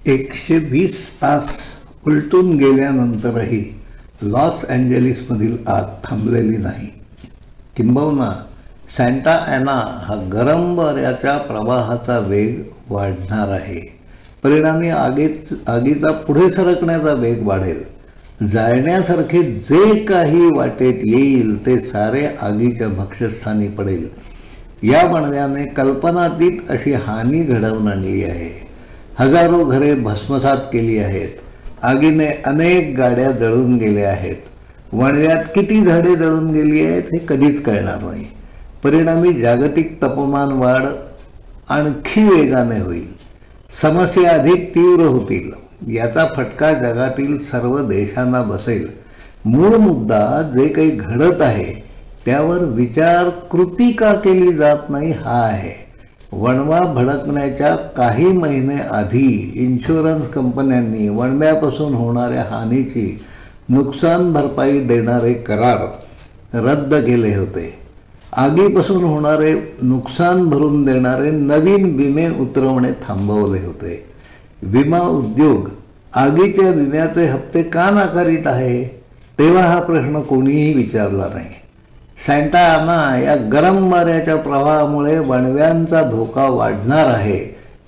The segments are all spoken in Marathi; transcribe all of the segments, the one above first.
120 तास उलटून गेल्यानंतरही लॉस एंजेलिसमधील आग थांबलेली नाही. किंबहुना सँटा ॲना हा गरम वाऱ्याच्या प्रवाहाचा वेग वाढणार आहे. परिणामी आगीचा पुढे सरकण्याचा वेग वाढेल. जाळण्यासारखे जे काही वाटेत येईल ते सारे आगीच्या भक्ष्यस्थानी पडेल. या वणव्याने कल्पनातीत अशी हानी घडवून आणली आहे. हजारो घरे भस्मसात केली आहेत. आगीने अनेक गाड्या जळून गेल्या आहेत. वणव्यात किती झाडे जळून गेली आहेत हे कधीच कळणार नाही. परिणामी जागतिक तापमान वाढ आणखी वेगाने होईल. समस्या अधिक तीव्र होतील. याचा फटका जगातील सर्व देशांना बसेल. मूळ मुद्दा जे काही घडत आहे त्यावर विचार कृती का केली जात नाही हा आहे. वणवा भडकण्याच्या काही महिने आधी इन्शुरन्स कंपन्यांनी वणव्यापासून होणाऱ्या हानीची नुकसान भरपाई देणारे करार रद्द केले होते. आगीपासून होणारे नुकसान भरून देणारे नवीन विमे उतरवणे थांबवले होते. विमा उद्योग आगीच्या विम्याचे हप्ते का नाकारीत आहे तेव्हा हा प्रश्न कोणीही विचारला नाही. सँटा ॲना या गरम वाऱ्याच्या प्रवाहामुळे वणव्यांचा धोका वाढणार आहे.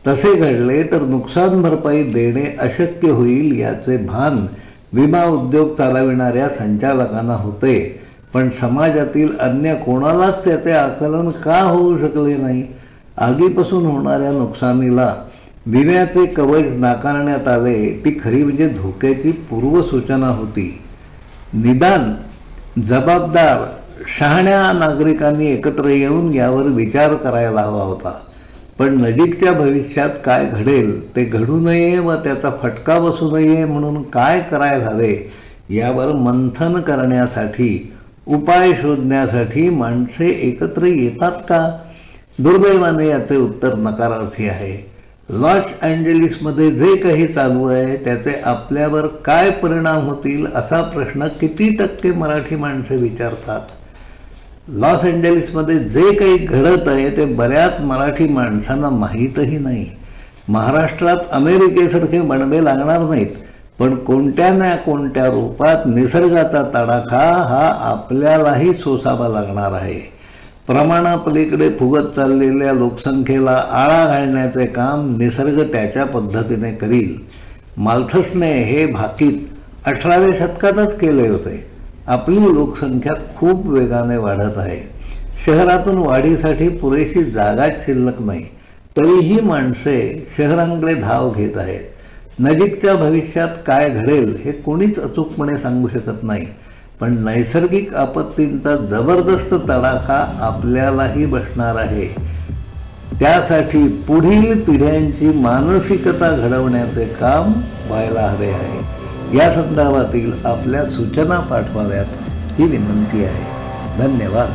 तसे घडले तर नुकसान भरपाई देणे अशक्य होईल याचे भान विमा उद्योग चालविणाऱ्या संचालकांना होते. पण समाजातील अन्य कोणालाच त्याचे आकलन का होऊ शकले नाही? आगीपासून होणाऱ्या नुकसानीला विम्याचे कवच नाकारण्यात आले ती खरी म्हणजे धोक्याची पूर्वसूचना होती. निदान जबाबदार शहाण्या नागरिकांनी एकत्र येऊन यावर विचार करायला हवा होता. पण नजीकच्या भविष्यात काय घडेल ते घडू नये व त्याचा फटका बसू नये म्हणून काय करायला हवे यावर मंथन करण्यासाठी, उपाय शोधण्यासाठी माणसे एकत्र येतात का? दुर्दैवाने याचे उत्तर नकारार्थी आहे. लॉस एंजेलिसमध्ये जे काही चालू आहे त्याचे आपल्यावर काय परिणाम होतील असा प्रश्न किती टक्के मराठी माणसे विचारतात? लॉस एंजेलिसमध्ये जे काही घडत आहे ते बऱ्याच मराठी माणसांना माहीतही नाही. महाराष्ट्रात अमेरिकेसारखे वणवे लागणार नाहीत, पण कोणत्या ना कोणत्या रूपात निसर्गाचा तडाखा हा आपल्यालाही सोसावा लागणार आहे. प्रमाणापलीकडे फुगत चाललेल्या लोकसंख्येला आळा घालण्याचे काम निसर्ग त्याच्या पद्धतीने करील. माल्थसने हे भाकीत 18व्या शतकातच केले होते. आपली लोकसंख्या खूप वेगाने वाढत आहे. शहरातून वाढीसाठी पुरेशी जागाच शिल्लक नाही, तरीही माणसे शहरांकडे धाव घेत आहेत. नजीकच्या भविष्यात काय घडेल हे कोणीच अचूकपणे सांगू शकत नाही, पण नैसर्गिक आपत्तींचा जबरदस्त तडाखा आपल्यालाही बसणार आहे. त्यासाठी पुढील पिढ्यांची मानसिकता घडवण्याचे काम व्हायला हवे आहे. या संदर्भातील आपल्या सूचना पाठवाव्यात ही विनंती आहे. धन्यवाद.